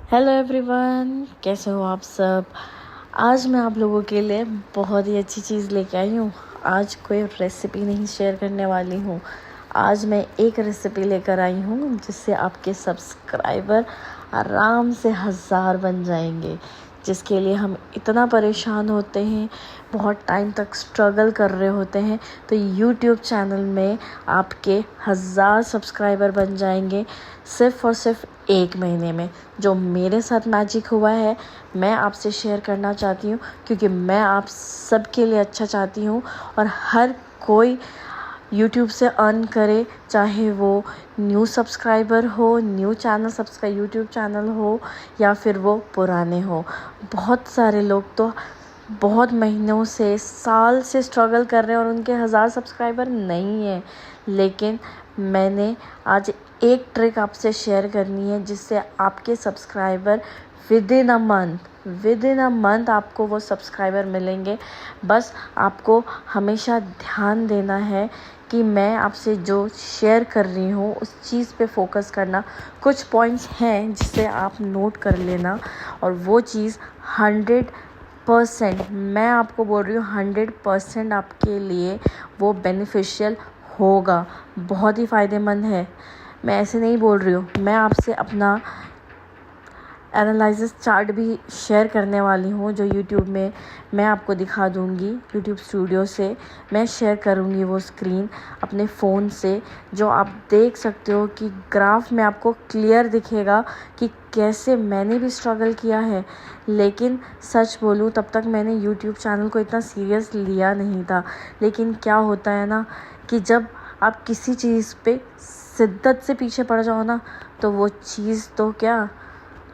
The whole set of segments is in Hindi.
हेलो एवरीवन, कैसे हो आप सब। आज मैं आप लोगों के लिए बहुत ही अच्छी चीज़ लेके आई हूँ। आज कोई रेसिपी नहीं शेयर करने वाली हूँ। आज मैं एक रेसिपी लेकर आई हूँ जिससे आपके सब्सक्राइबर आराम से 1000 बन जाएंगे, जिसके लिए हम इतना परेशान होते हैं, बहुत टाइम तक स्ट्रगल कर रहे होते हैं। तो यूट्यूब चैनल में आपके 1000 सब्सक्राइबर बन जाएंगे सिर्फ़ और सिर्फ 1 महीने में। जो मेरे साथ मैजिक हुआ है मैं आपसे शेयर करना चाहती हूँ, क्योंकि मैं आप सबके लिए अच्छा चाहती हूँ और हर कोई यूट्यूब से अर्न करे, चाहे वो न्यू सब्सक्राइबर हो, new channel subscribe YouTube channel हो या फिर वो पुराने हो। बहुत सारे लोग तो बहुत महीनों से, साल से स्ट्रगल कर रहे हैं और उनके 1000 सब्सक्राइबर नहीं है। लेकिन मैंने आज एक ट्रिक आपसे शेयर करनी है जिससे आपके subscriber with in a month आपको वो सब्सक्राइबर मिलेंगे। बस आपको हमेशा ध्यान देना है कि मैं आपसे जो शेयर कर रही हूँ उस चीज़ पे फोकस करना। कुछ पॉइंट्स हैं जिसे आप नोट कर लेना और वो चीज़ 100% मैं आपको बोल रही हूँ 100% आपके लिए वो बेनिफिशियल होगा, बहुत ही फ़ायदेमंद है। मैं ऐसे नहीं बोल रही हूँ, मैं आपसे अपना एनालिसिस चार्ट भी शेयर करने वाली हूँ जो यूट्यूब में मैं आपको दिखा दूँगी। यूट्यूब स्टूडियो से मैं शेयर करूँगी वो स्क्रीन अपने फ़ोन से, जो आप देख सकते हो कि ग्राफ में आपको क्लियर दिखेगा कि कैसे मैंने भी स्ट्रगल किया है। लेकिन सच बोलूँ तब तक मैंने यूट्यूब चैनल को इतना सीरियस लिया नहीं था। लेकिन क्या होता है ना कि जब आप किसी चीज़ पे शिद्दत से पीछे पड़ जाओ ना, तो वो चीज़ तो क्या,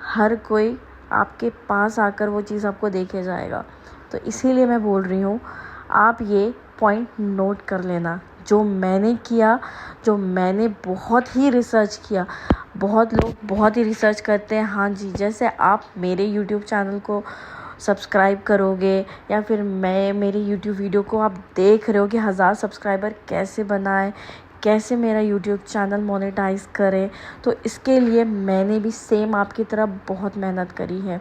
हर कोई आपके पास आकर वो चीज़ आपको देखे जाएगा। तो इसीलिए मैं बोल रही हूँ आप ये पॉइंट नोट कर लेना जो मैंने किया, जो मैंने बहुत ही रिसर्च किया। बहुत लोग बहुत ही रिसर्च करते हैं, हाँ जी, जैसे आप मेरे यूट्यूब चैनल को सब्सक्राइब करोगे या फिर मैं मेरी यूट्यूब वीडियो को आप देख रहे हो कि 1000 सब्सक्राइबर कैसे बनाए, कैसे मेरा यूट्यूब चैनल मोनेटाइज करें। तो इसके लिए मैंने भी सेम आपकी तरह बहुत मेहनत करी है।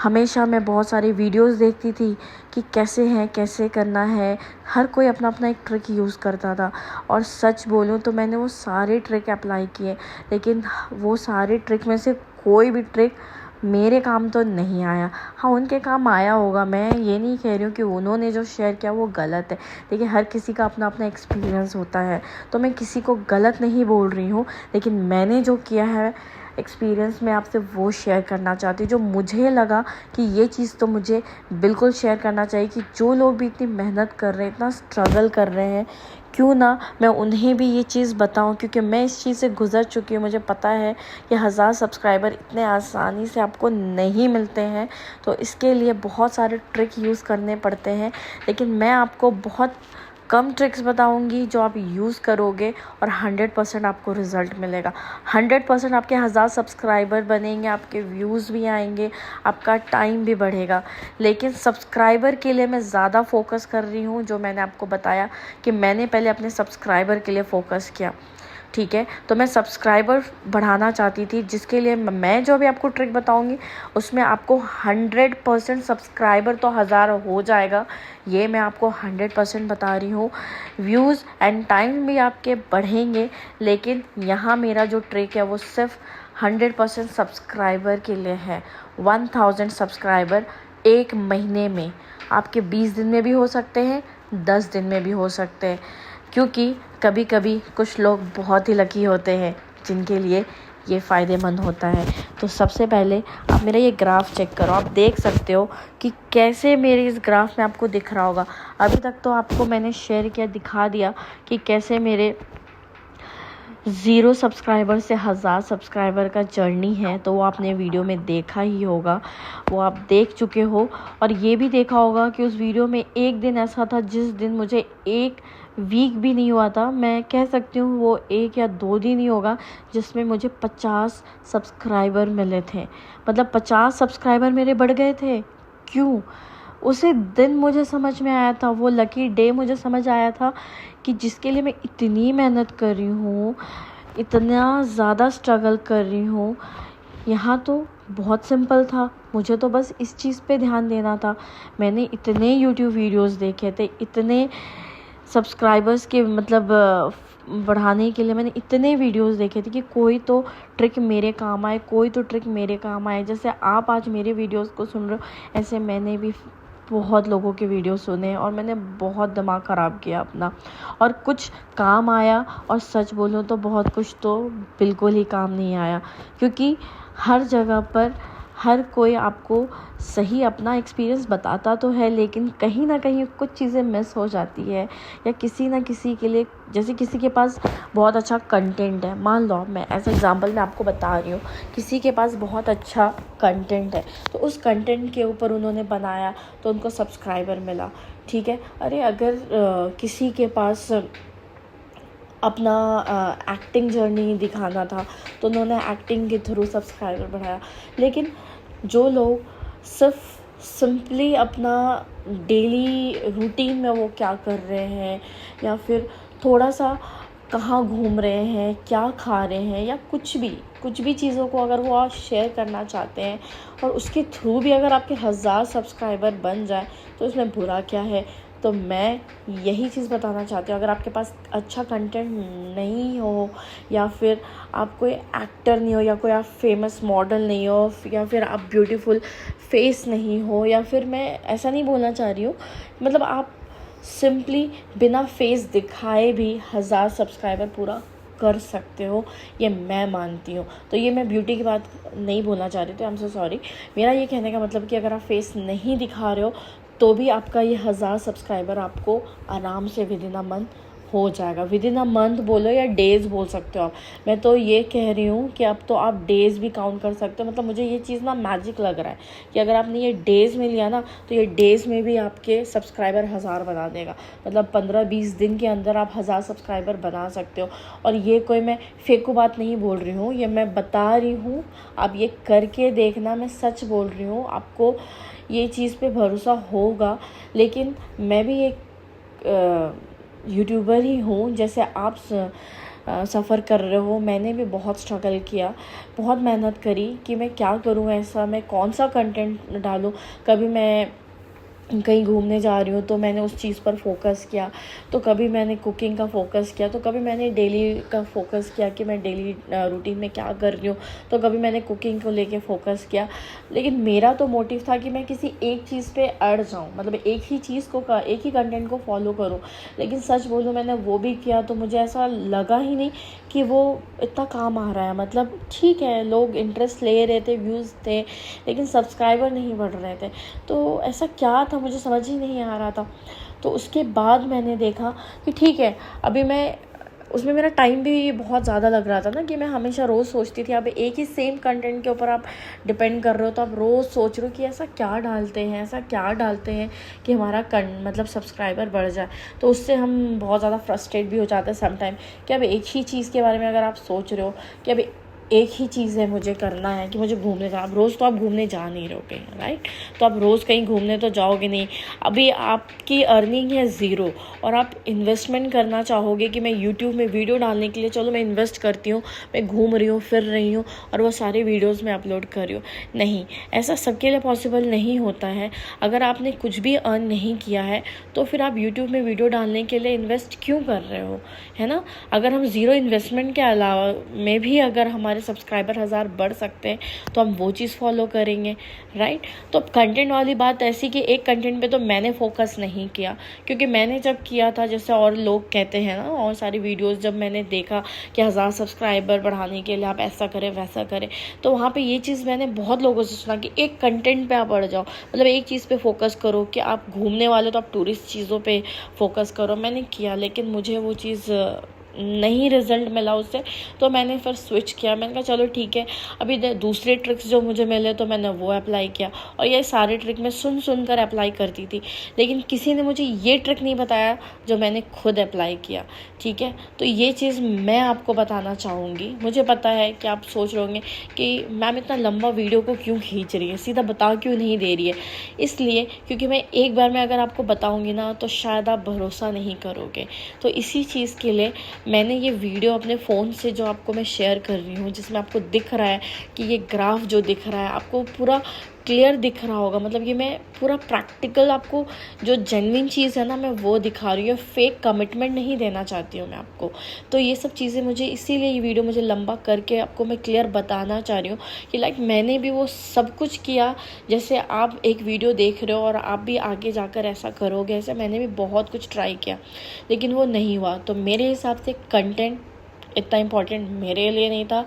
हमेशा मैं बहुत सारी वीडियोस देखती थी कि कैसे करना है। हर कोई अपना अपना एक ट्रिक यूज़ करता था और सच बोलूं तो मैंने वो सारे ट्रिक अप्लाई किए, लेकिन वो सारे ट्रिक में से कोई भी ट्रिक मेरे काम तो नहीं आया। हाँ, उनके काम आया होगा, मैं ये नहीं कह रही हूँ कि उन्होंने जो शेयर किया वो गलत है। देखिए, हर किसी का अपना अपना एक्सपीरियंस होता है, तो मैं किसी को गलत नहीं बोल रही हूँ। लेकिन मैंने जो किया है एक्सपीरियंस में आपसे वो शेयर करना चाहती हूँ, जो मुझे लगा कि ये चीज़ तो मुझे बिल्कुल शेयर करना चाहिए कि जो लोग भी इतनी मेहनत कर रहे हैं, इतना स्ट्रगल कर रहे हैं, क्यों ना मैं उन्हें भी ये चीज़ बताऊं, क्योंकि मैं इस चीज़ से गुज़र चुकी हूँ। मुझे पता है कि 1000 सब्सक्राइबर इतने आसानी से आपको नहीं मिलते हैं, तो इसके लिए बहुत सारे ट्रिक यूज़ करने पड़ते हैं। लेकिन मैं आपको बहुत कम ट्रिक्स बताऊंगी जो आप यूज़ करोगे और 100% आपको रिज़ल्ट मिलेगा। 100% आपके 1000 सब्सक्राइबर बनेंगे, आपके व्यूज़ भी आएंगे, आपका टाइम भी बढ़ेगा। लेकिन सब्सक्राइबर के लिए मैं ज़्यादा फोकस कर रही हूँ, जो मैंने आपको बताया कि मैंने पहले अपने सब्सक्राइबर के लिए फ़ोकस किया, ठीक है। तो मैं सब्सक्राइबर बढ़ाना चाहती थी, जिसके लिए मैं जो भी आपको ट्रिक बताऊंगी उसमें आपको 100% सब्सक्राइबर तो 1000 हो जाएगा, ये मैं आपको 100% बता रही हूँ। व्यूज़ एंड टाइम भी आपके बढ़ेंगे, लेकिन यहाँ मेरा जो ट्रिक है वो सिर्फ 100% सब्सक्राइबर के लिए है। 1000 सब्सक्राइबर 1 महीने में, आपके 20 दिन में भी हो सकते हैं, 10 दिन में भी हो सकते हैं, क्योंकि कभी कभी कुछ लोग बहुत ही लकी होते हैं जिनके लिए ये फ़ायदेमंद होता है। तो सबसे पहले आप मेरा ये ग्राफ चेक करो, आप देख सकते हो कि कैसे मेरे इस ग्राफ में आपको दिख रहा होगा। अभी तक तो आपको मैंने शेयर किया, दिखा दिया कि कैसे मेरे 0 सब्सक्राइबर से 1000 सब्सक्राइबर का जर्नी है, तो वो आपने वीडियो में देखा ही होगा, वो आप देख चुके हो। और ये भी देखा होगा कि उस वीडियो में एक दिन ऐसा था जिस दिन मुझे 1 वीक भी नहीं हुआ था, मैं कह सकती हूँ वो 1 या 2 दिन ही होगा, जिसमें मुझे 50 सब्सक्राइबर मिले थे। मतलब 50 सब्सक्राइबर मेरे बढ़ गए थे। क्यों? उसी दिन मुझे समझ में आया था, वो लकी डे मुझे समझ आया था कि जिसके लिए मैं इतनी मेहनत कर रही हूँ, इतना ज़्यादा स्ट्रगल कर रही हूँ, यहाँ तो बहुत सिंपल था, मुझे तो बस इस चीज़ पे ध्यान देना था। मैंने इतने यूट्यूब वीडियोस देखे थे, इतने सब्सक्राइबर्स के मतलब बढ़ाने के लिए मैंने इतने वीडियोस देखे थे कि कोई तो ट्रिक मेरे काम आए, कोई तो ट्रिक मेरे काम आए। जैसे आप आज मेरे वीडियोस को सुन रहे हो, ऐसे मैंने भी बहुत लोगों के वीडियो सुने और मैंने बहुत दिमाग ख़राब किया अपना, और कुछ काम आया। और सच बोलूँ तो बहुत कुछ तो बिल्कुल ही काम नहीं आया, क्योंकि हर जगह पर हर कोई आपको सही अपना एक्सपीरियंस बताता तो है, लेकिन कहीं ना कहीं कुछ चीज़ें मिस हो जाती है, या किसी ना किसी के लिए, जैसे किसी के पास बहुत अच्छा कंटेंट है, मान लो मैं एज एग्जांपल मैं आपको बता रही हूँ, किसी के पास बहुत अच्छा कंटेंट है तो उस कंटेंट के ऊपर उन्होंने बनाया तो उनको सब्सक्राइबर मिला, ठीक है। अरे अगर किसी के पास अपना एक्टिंग जर्नी दिखाना था तो उन्होंने एक्टिंग के थ्रू सब्सक्राइबर बढ़ाया। लेकिन जो लोग सिर्फ सिंपली अपना डेली रूटीन में वो क्या कर रहे हैं, या फिर थोड़ा सा कहाँ घूम रहे हैं, क्या खा रहे हैं, या कुछ भी चीज़ों को अगर वो आप शेयर करना चाहते हैं और उसके थ्रू भी अगर आपके 1000 सब्सक्राइबर बन जाए तो इसमें बुरा क्या है। तो मैं यही चीज़ बताना चाहती हूँ, अगर आपके पास अच्छा कंटेंट नहीं हो, या फिर आप कोई एक्टर नहीं हो, या कोई आप फेमस मॉडल नहीं हो, या फिर आप ब्यूटीफुल फेस नहीं हो, या फिर मैं ऐसा नहीं बोलना चाह रही हूँ, मतलब आप सिंपली बिना फेस दिखाए भी 1000 सब्सक्राइबर पूरा कर सकते हो, ये मैं मानती हूँ। तो ये मैं ब्यूटी की बात नहीं बोलना चाह रही थी, आई एम सो सॉरी। मेरा ये कहने का मतलब कि अगर आप फेस नहीं दिखा रहे हो तो भी आपका ये 1000 सब्सक्राइबर आपको आराम से विद इन अ मंथ हो जाएगा। विद इन अ मंथ बोलो या डेज़ बोल सकते हो आप। मैं तो ये कह रही हूँ कि अब तो आप डेज़ भी काउंट कर सकते हो। मतलब मुझे ये चीज़ ना मैजिक लग रहा है कि अगर आपने ये डेज़ में लिया ना तो ये डेज़ में भी आपके सब्सक्राइबर 1000 बना देगा। मतलब 15-20 दिन के अंदर आप 1000 सब्सक्राइबर बना सकते हो। और ये कोई मैं फेको बात नहीं बोल रही हूँ, ये मैं बता रही हूँ, आप ये करके देखना, मैं सच बोल रही हूँ, आपको ये चीज़ पे भरोसा होगा। लेकिन मैं भी एक यूट्यूबर ही हूँ, जैसे आप सफ़र कर रहे हो। मैंने भी बहुत स्ट्रगल किया, बहुत मेहनत करी कि मैं क्या करूँ, ऐसा मैं कौन सा कंटेंट डालूँ। कभी मैं कहीं घूमने जा रही हूँ तो मैंने उस चीज़ पर फोकस किया, तो कभी मैंने कुकिंग का फोकस किया, तो कभी मैंने डेली का फोकस किया कि मैं डेली रूटीन में क्या कर रही हूँ, तो कभी मैंने कुकिंग को लेके फोकस किया। लेकिन मेरा तो मोटिव था कि मैं किसी एक चीज़ पे अड़ जाऊँ, मतलब एक ही चीज़ को एक ही कंटेंट को फॉलो करूँ। लेकिन सच बोलूँ, मैंने वो भी किया तो मुझे ऐसा लगा ही नहीं कि वो इतना काम आ रहा है। मतलब ठीक है, लोग इंटरेस्ट ले रहे थे, व्यूज़ थे, लेकिन सब्सक्राइबर नहीं बढ़ रहे थे। तो ऐसा क्या था मुझे समझ ही नहीं आ रहा था। तो उसके बाद मैंने देखा कि ठीक है, अभी मैं उसमें मेरा टाइम भी बहुत ज़्यादा लग रहा था ना, कि मैं हमेशा रोज़ सोचती थी। अब एक ही सेम कंटेंट के ऊपर आप डिपेंड कर रहे हो तो आप रोज़ सोच रहे हो कि ऐसा क्या डालते हैं कि हमारा मतलब सब्सक्राइबर बढ़ जाए। तो उससे हम बहुत ज़्यादा फ्रस्ट्रेट भी हो जाते हैं सम टाइम, कि अब एक ही चीज़ के बारे में अगर आप सोच रहे हो कि अब एक ही चीज़ है, मुझे करना है कि मुझे घूमने जाना। अब रोज़ तो आप घूमने जा नहीं रहोगे, राइट। तो आप रोज़ कहीं घूमने तो जाओगे नहीं। अभी आपकी अर्निंग है ज़ीरो और आप इन्वेस्टमेंट करना चाहोगे कि मैं यूट्यूब में वीडियो डालने के लिए, चलो मैं इन्वेस्ट करती हूँ, मैं घूम रही हूँ, फिर रही हूँ और वो सारे वीडियोज़ मैं अपलोड कर रही हूँ। नहीं, ऐसा सबके लिए पॉसिबल नहीं होता है। अगर आपने कुछ भी अर्न नहीं किया है तो फिर आप यूट्यूब में वीडियो डालने के लिए इन्वेस्ट क्यों कर रहे हो, है ना। अगर हम ज़ीरो इन्वेस्टमेंट के अलावा में भी अगर हमारे सब्सक्राइबर 1000 बढ़ सकते हैं तो हम वो चीज़ फॉलो करेंगे, राइट। तो कंटेंट वाली बात ऐसी कि एक कंटेंट पे तो मैंने फोकस नहीं किया, क्योंकि मैंने जब किया था, जैसे और लोग कहते हैं ना, और सारी वीडियोस जब मैंने देखा कि 1000 सब्सक्राइबर बढ़ाने के लिए आप ऐसा करें वैसा करें, तो वहाँ पे ये चीज़ मैंने बहुत लोगों से सुना कि एक कंटेंट पे आप बढ़ जाओ, मतलब एक चीज़ पे फोकस करो। कि आप घूमने वाले तो आप टूरिस्ट चीज़ों पे फोकस करो। मैंने किया, लेकिन मुझे वो चीज़ नहीं रिज़ल्ट मिला उससे, तो मैंने फिर स्विच किया। मैंने कहा चलो ठीक है, अभी दूसरे ट्रिक्स जो मुझे मिले तो मैंने वो अप्लाई किया। और ये सारे ट्रिक मैं सुन कर अप्लाई करती थी, लेकिन किसी ने मुझे ये ट्रिक नहीं बताया जो मैंने खुद अप्लाई किया, ठीक है। तो ये चीज़ मैं आपको बताना चाहूँगी। मुझे पता है कि आप सोच रहे होंगे कि मैम इतना लंबा वीडियो को क्यों खींच रही है, सीधा बता क्यों नहीं दे रही है। इसलिए क्योंकि मैं एक बार में अगर आपको बताऊँगी ना तो शायद आप भरोसा नहीं करोगे। तो इसी चीज़ के लिए मैंने ये वीडियो अपने फ़ोन से जो आपको मैं शेयर कर रही हूँ, जिसमें आपको दिख रहा है कि ये ग्राफ जो दिख रहा है आपको पूरा क्लियर दिख रहा होगा, मतलब ये मैं पूरा प्रैक्टिकल आपको जो जेन्युइन चीज़ है ना मैं वो दिखा रही हूँ, फेक कमिटमेंट नहीं देना चाहती हूँ मैं आपको। तो ये सब चीज़ें मुझे इसीलिए ये वीडियो मुझे लंबा करके आपको मैं क्लियर बताना चाह रही हूँ कि लाइक मैंने भी वो सब कुछ किया, जैसे आप एक वीडियो देख रहे हो और आप भी आगे जाकर ऐसा करोगे, ऐसे मैंने भी बहुत कुछ ट्राई किया लेकिन वो नहीं हुआ। तो मेरे हिसाब से कंटेंट इतना इम्पोर्टेंट मेरे लिए नहीं था,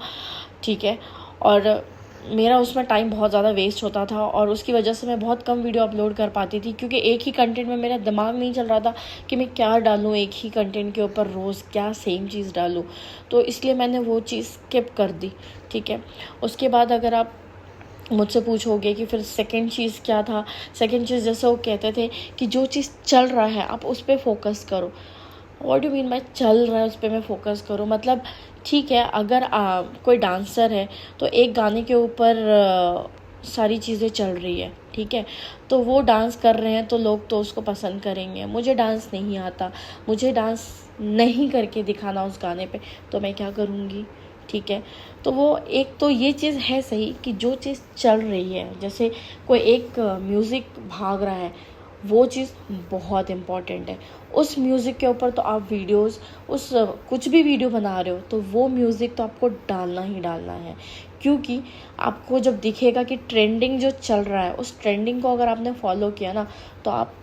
ठीक है, और मेरा उसमें टाइम बहुत ज़्यादा वेस्ट होता था और उसकी वजह से मैं बहुत कम वीडियो अपलोड कर पाती थी, क्योंकि एक ही कंटेंट में मेरा दिमाग नहीं चल रहा था कि मैं क्या डालूँ एक ही कंटेंट के ऊपर, रोज़ क्या सेम चीज़ डालूँ। तो इसलिए मैंने वो चीज़ स्किप कर दी, ठीक है। उसके बाद अगर आप मुझसे पूछोगे कि फिर सेकंड चीज़ क्या था, सेकंड चीज़ जैसे वो कहते थे कि जो चीज़ चल रहा है आप उस पर फोकस करो। व्हाट डू मीन बाय चल रहा है उस पर मैं फोकस करूँ, मतलब ठीक है, अगर कोई डांसर है तो एक गाने के ऊपर सारी चीज़ें चल रही है, ठीक है, तो वो डांस कर रहे हैं तो लोग तो उसको पसंद करेंगे। मुझे डांस नहीं आता, मुझे डांस नहीं करके दिखाना उस गाने पे, तो मैं क्या करूँगी, ठीक है। तो वो एक तो ये चीज़ है सही कि जो चीज़ चल रही है, जैसे कोई एक म्यूज़िक भाग रहा है, वो चीज़ बहुत इम्पॉर्टेंट है। उस म्यूज़िक के ऊपर तो आप वीडियोस उस कुछ भी वीडियो बना रहे हो तो वो म्यूज़िक तो आपको डालना ही डालना है, क्योंकि आपको जब दिखेगा कि ट्रेंडिंग जो चल रहा है उस ट्रेंडिंग को अगर आपने फॉलो किया ना तो आप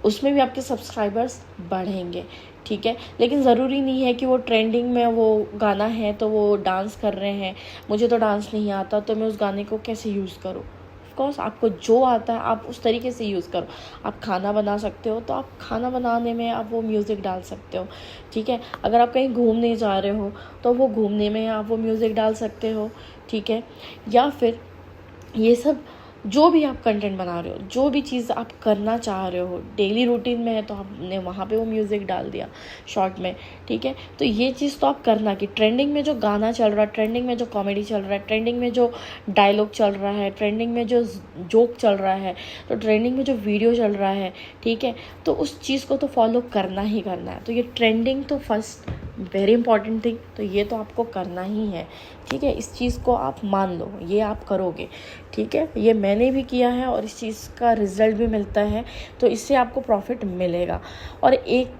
उसमें भी आपके सब्सक्राइबर्स बढ़ेंगे, ठीक है। लेकिन ज़रूरी नहीं है कि वो ट्रेंडिंग में वो गाना है तो वो डांस कर रहे हैं, मुझे तो डांस नहीं आता तो मैं उस गाने को कैसे यूज़ करूँ। ऑफकोर्स आपको जो आता है आप उस तरीके से यूज़ करो। आप खाना बना सकते हो तो आप खाना बनाने में आप वो म्यूज़िक डाल सकते हो, ठीक है। अगर आप कहीं घूमने जा रहे हो तो वो घूमने में आप वो म्यूज़िक डाल सकते हो, ठीक है। या फिर ये सब जो भी आप कंटेंट बना रहे हो, जो भी चीज़ आप करना चाह रहे हो, डेली रूटीन में है तो आपने वहाँ पे वो म्यूज़िक डाल दिया शॉर्ट में, ठीक है। तो ये चीज़ तो आप करना कि ट्रेंडिंग में जो गाना चल रहा है, ट्रेंडिंग में जो कॉमेडी चल रहा है, ट्रेंडिंग में जो डायलॉग चल रहा है, ट्रेंडिंग में जो जोक चल रहा है, तो ट्रेंडिंग में जो वीडियो चल रहा है, ठीक है, तो उस चीज़ को तो फॉलो करना ही करना है। तो ये ट्रेंडिंग तो फर्स्ट वेरी इंपॉर्टेंट थिंग, तो ये तो आपको करना ही है, ठीक है। इस चीज़ को आप मान लो, ये आप करोगे, ठीक है। ये मैंने भी किया है और इस चीज़ का रिज़ल्ट भी मिलता है, तो इससे आपको प्रॉफिट मिलेगा। और एक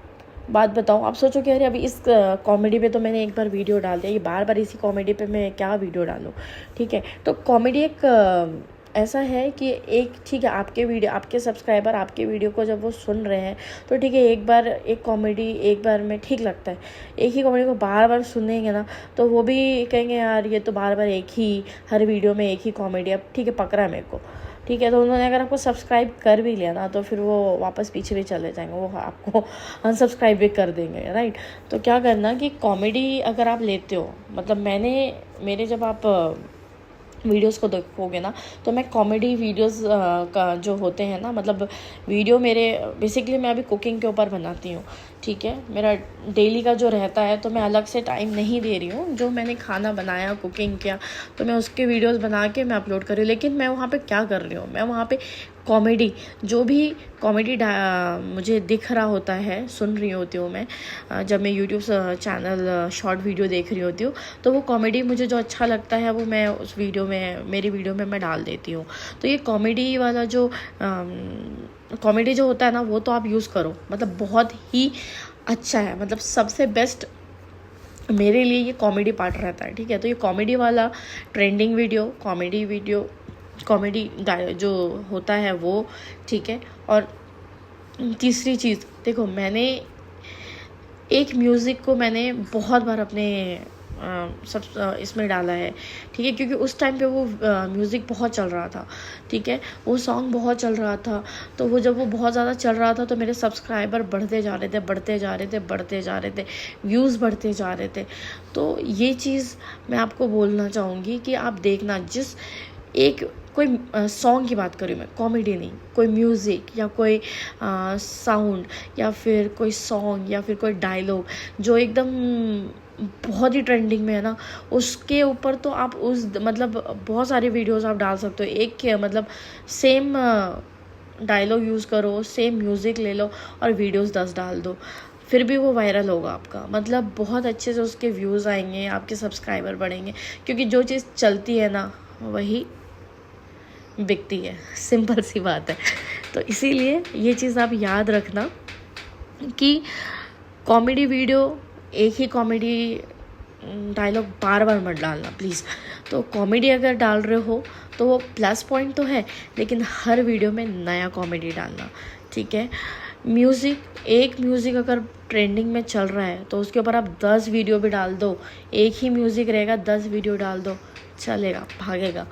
बात बताऊँ, आप सोचो कि अरे अभी इस कॉमेडी पे तो मैंने एक बार वीडियो डाल दिया, ये बार बार इसी कॉमेडी पे मैं क्या वीडियो डालूँ, ठीक है। तो कॉमेडी एक ऐसा है कि एक ठीक है, आपके वीडियो आपके सब्सक्राइबर आपके वीडियो को जब वो सुन रहे हैं तो ठीक है, एक बार एक कॉमेडी एक बार में ठीक लगता है, एक ही कॉमेडी को बार बार सुनेंगे ना तो वो भी कहेंगे यार ये तो बार बार एक ही, हर वीडियो में एक ही कॉमेडी, अब ठीक है पकड़ा है मेरे को, ठीक है। तो उन्होंने अगर आपको सब्सक्राइब कर भी लिया ना तो फिर वो वापस पीछे भी चले जाएंगे, वो आपको अनसब्सक्राइब भी कर देंगे, राइट। तो क्या करना कि कॉमेडी अगर आप लेते हो, मतलब मेरे जब आप वीडियोस को देखोगे ना तो मैं कॉमेडी वीडियोस का जो होते हैं ना, मतलब वीडियो मेरे बेसिकली मैं अभी कुकिंग के ऊपर बनाती हूँ, ठीक है। मेरा डेली का जो रहता है तो मैं अलग से टाइम नहीं दे रही हूँ, जो मैंने खाना बनाया कुकिंग किया तो मैं उसके वीडियोस बना के मैं अपलोड कर रही हूँ। लेकिन मैं वहाँ पे क्या कर रही हूँ, मैं वहाँ पे कॉमेडी जो भी कॉमेडी मुझे दिख रहा होता है, सुन रही होती हूँ मैं जब मैं यूट्यूब चैनल शॉर्ट वीडियो देख रही होती हूँ, तो वो कॉमेडी मुझे जो अच्छा लगता है वो मैं उस वीडियो में मेरी वीडियो में मैं डाल देती हूँ। तो ये कॉमेडी वाला जो कॉमेडी जो होता है ना वो तो आप यूज़ करो, मतलब बहुत ही अच्छा है, मतलब सबसे बेस्ट मेरे लिए ये कॉमेडी पार्ट रहता है, ठीक है। तो ये कॉमेडी वाला ट्रेंडिंग वीडियो कॉमेडी जो होता है वो, ठीक है। और तीसरी चीज़ देखो, मैंने एक म्यूज़िक को मैंने बहुत बार अपने सब इसमें डाला है, ठीक है, क्योंकि उस टाइम पे वो म्यूज़िक बहुत चल रहा था, ठीक है, वो सॉन्ग बहुत चल रहा था। तो वो जब वो बहुत ज़्यादा चल रहा था तो मेरे सब्सक्राइबर बढ़ते जा रहे थे, व्यूज़ बढ़ते जा रहे थे। तो ये चीज़ मैं आपको बोलना चाहूँगी कि आप देखना, जिस एक कोई सॉन्ग की बात करूँ मैं, कॉमेडी नहीं, कोई म्यूज़िक या कोई साउंड या फिर कोई सॉन्ग या फिर कोई डायलॉग जो एकदम बहुत ही ट्रेंडिंग में है ना, उसके ऊपर तो आप मतलब बहुत सारे वीडियोस आप डाल सकते हो। एक मतलब सेम डायलॉग यूज़ करो, सेम म्यूज़िक ले लो और वीडियोस 10 डाल दो, फिर भी वो वायरल होगा आपका, मतलब बहुत अच्छे से उसके व्यूज़ आएंगे, आपके सब्सक्राइबर बढ़ेंगे, क्योंकि जो चीज़ चलती है ना वही बिकती है, सिंपल सी बात है। तो इसीलिए ये चीज़ आप याद रखना कि कॉमेडी वीडियो, एक ही कॉमेडी डायलॉग बार बार मत डालना प्लीज़। तो कॉमेडी अगर डाल रहे हो तो वो प्लस पॉइंट तो है, लेकिन हर वीडियो में नया कॉमेडी डालना, ठीक है। म्यूज़िक, एक म्यूज़िक अगर ट्रेंडिंग में चल रहा है तो उसके ऊपर आप 10 वीडियो भी डाल दो, एक ही म्यूज़िक रहेगा 10 वीडियो डाल दो, चलेगा, भागेगा,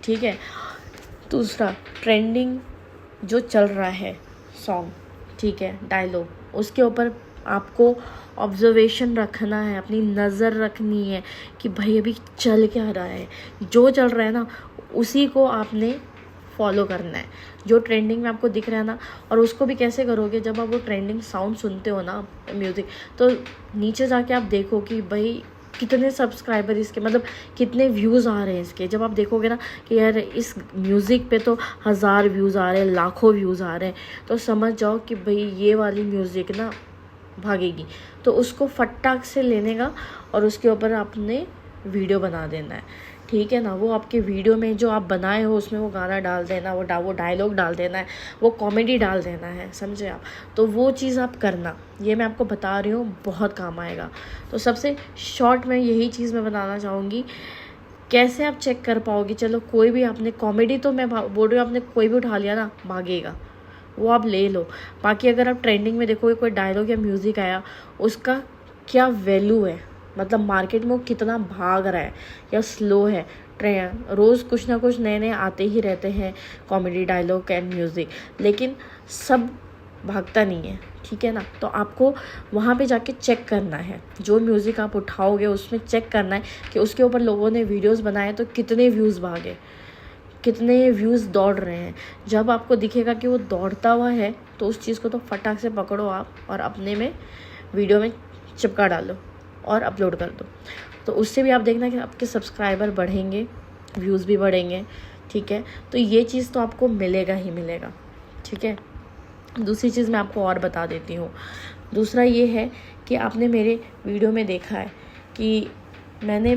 ठीक है। दूसरा, ट्रेंडिंग जो चल रहा है सॉन्ग, ठीक है, डायलॉग, उसके ऊपर आपको ऑब्जर्वेशन रखना है, अपनी नज़र रखनी है कि भाई अभी चल क्या रहा है, जो चल रहा है ना उसी को आपने फॉलो करना है, जो ट्रेंडिंग में आपको दिख रहा है ना। और उसको भी कैसे करोगे, जब आप वो ट्रेंडिंग साउंड सुनते हो ना म्यूज़िक, तो नीचे जाके आप देखो कि भाई कितने सब्सक्राइबर इसके, मतलब कितने व्यूज़ आ रहे हैं इसके। जब आप देखोगे ना कि यार इस म्यूज़िक पे तो 1000 व्यूज़ आ रहे हैं, लाखों व्यूज़ आ रहे हैं, तो समझ जाओ कि भाई ये वाली म्यूज़िक ना भागेगी। तो उसको फटाक से लेने का और उसके ऊपर आपने वीडियो बना देना है, ठीक है ना। वो आपके वीडियो में जो आप बनाए हो उसमें वो गाना डाल देना, वो डायलॉग डाल देना है, वो कॉमेडी डाल देना है, समझे आप। तो वो चीज़ आप करना, ये मैं आपको बता रही हूँ, बहुत काम आएगा। तो सबसे शॉर्ट में यही चीज़ मैं बताना चाहूँगी। कैसे आप चेक कर पाओगे, चलो कोई भी आपने कॉमेडी, तो मैं बोल रही हूँ, आपने कोई भी उठा लिया ना भागेगा, वो आप ले लो। बाकी अगर आप ट्रेंडिंग में देखोगे कोई डायलॉग या म्यूज़िक आया, उसका क्या वैल्यू है, मतलब मार्केट में वो कितना भाग रहा है या स्लो है। रोज़ कुछ ना कुछ नए नए आते ही रहते हैं कॉमेडी डायलॉग एंड म्यूज़िक, लेकिन सब भागता नहीं है, ठीक है ना। तो आपको वहाँ पे जाके चेक करना है, जो म्यूज़िक आप उठाओगे उसमें चेक करना है कि उसके ऊपर लोगों ने वीडियोस बनाए तो कितने व्यूज़ भागे, कितने व्यूज़ दौड़ रहे हैं। जब आपको दिखेगा कि वो दौड़ता हुआ है तो उस चीज़ को तो फटाक से पकड़ो आप और अपने में वीडियो में चिपका डालो और अपलोड कर दो। तो उससे भी आप देखना कि आपके सब्सक्राइबर बढ़ेंगे, व्यूज़ भी बढ़ेंगे, ठीक है। तो ये चीज़ तो आपको मिलेगा ही मिलेगा, ठीक है। दूसरी चीज़ मैं आपको और बता देती हूँ। दूसरा ये है कि आपने मेरे वीडियो में देखा है कि मैंने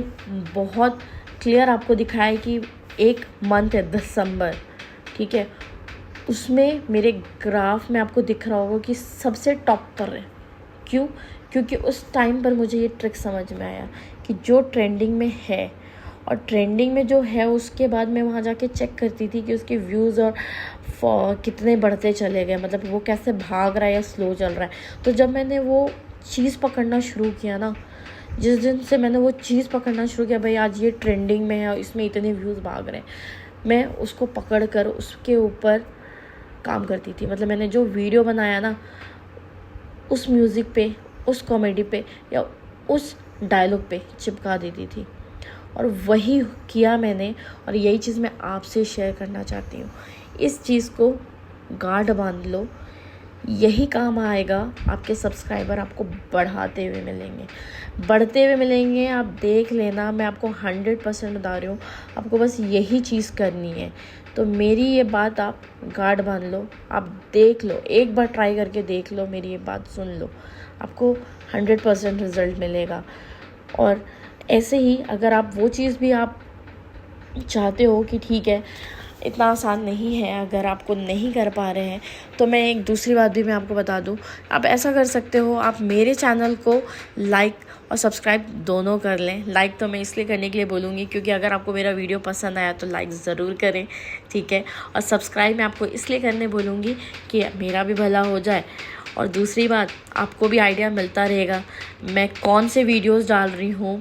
बहुत क्लियर आपको दिखाया है कि एक मंथ है दिसंबर, ठीक है, उसमें मेरे ग्राफ में आपको दिख रहा होगा कि सबसे टॉप पर है। क्यों? क्योंकि उस टाइम पर मुझे ये ट्रिक समझ में आया कि जो ट्रेंडिंग में है, और ट्रेंडिंग में जो है उसके बाद मैं वहाँ जाके चेक करती थी कि उसके व्यूज़ और कितने बढ़ते चले गए, मतलब वो कैसे भाग रहा है या स्लो चल रहा है। तो जब मैंने वो चीज़ पकड़ना शुरू किया ना, जिस दिन से मैंने वो चीज़ पकड़ना शुरू किया, भाई आज ये ट्रेंडिंग में है और इसमें इतने व्यूज़ भाग रहे हैं, मैं उसको पकड़ कर उसके ऊपर काम करती थी। मतलब मैंने जो वीडियो बनाया ना उस म्यूज़िक पे, उस कॉमेडी पे या उस डायलॉग पे चिपका देती थी, और वही किया मैंने। और यही चीज़ मैं आपसे शेयर करना चाहती हूँ। इस चीज़ को गांठ बांध लो, यही काम आएगा। आपके सब्सक्राइबर आपको बढ़ाते हुए मिलेंगे, बढ़ते हुए मिलेंगे, आप देख लेना। मैं आपको 100% बता रही हूँ, आपको बस यही चीज़ करनी है। तो मेरी ये बात आप गांठ बांध लो, आप देख लो, एक बार ट्राई करके देख लो, मेरी ये बात सुन लो, आपको 100% रिज़ल्ट मिलेगा। और ऐसे ही अगर आप वो चीज़ भी आप चाहते हो कि ठीक है इतना आसान नहीं है, अगर आपको नहीं कर पा रहे हैं, तो मैं एक दूसरी बात भी मैं आपको बता दूं। आप ऐसा कर सकते हो, आप मेरे चैनल को लाइक और सब्सक्राइब दोनों कर लें। लाइक तो मैं इसलिए करने के लिए बोलूँगी क्योंकि अगर आपको मेरा वीडियो पसंद आया तो लाइक ज़रूर करें, ठीक है। और सब्सक्राइब मैं आपको इसलिए करने बोलूँगी कि मेरा भी भला हो जाए, और दूसरी बात आपको भी आइडिया मिलता रहेगा मैं कौन से वीडियोज़ डाल रही हूँ,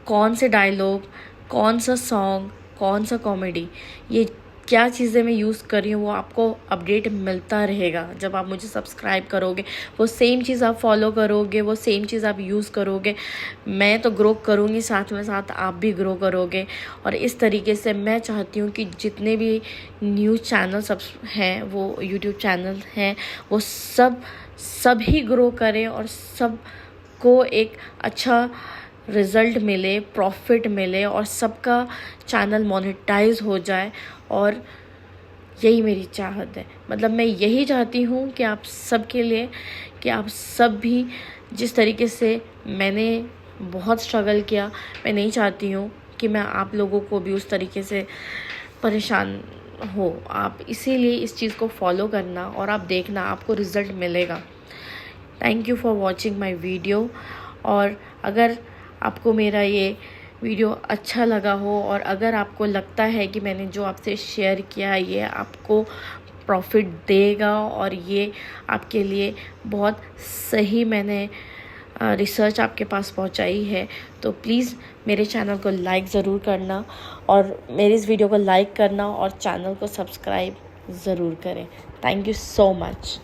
कौन से डायलॉग, कौन सा सॉन्ग, कौन सा कॉमेडी, ये क्या चीज़ें मैं यूज़ कर रही हूँ, वो आपको अपडेट मिलता रहेगा। जब आप मुझे सब्सक्राइब करोगे, वो सेम चीज़ आप फॉलो करोगे, वो सेम चीज़ आप यूज़ करोगे, मैं तो ग्रो करूँगी, साथ में साथ आप भी ग्रो करोगे। और इस तरीके से मैं चाहती हूँ कि जितने भी न्यूज़ चैनल सब हैं, वो यूट्यूब चैनल हैं, वो सभी ग्रो करें और सब को एक अच्छा रिज़ल्ट मिले, प्रॉफिट मिले, और सबका चैनल मोनेटाइज हो जाए, और यही मेरी चाहत है। मतलब मैं यही चाहती हूँ कि आप सब के लिए, कि आप सब भी जिस तरीके से मैंने बहुत स्ट्रगल किया, मैं नहीं चाहती हूँ कि मैं आप लोगों को भी उस तरीके से परेशान हो आप। इसीलिए इस चीज़ को फॉलो करना और आप देखना, आपको रिज़ल्ट मिलेगा। Thank you for watching my video. और अगर आपको मेरा ये वीडियो अच्छा लगा हो और अगर आपको लगता है कि मैंने जो आपसे शेयर किया ये आपको प्रॉफिट देगा और ये आपके लिए बहुत सही मैंने रिसर्च आपके पास पहुंचाई है, तो प्लीज़ मेरे चैनल को लाइक ज़रूर करना और मेरी इस वीडियो को लाइक करना और चैनल को सब्सक्राइब ज़रूर करें। Thank you so much.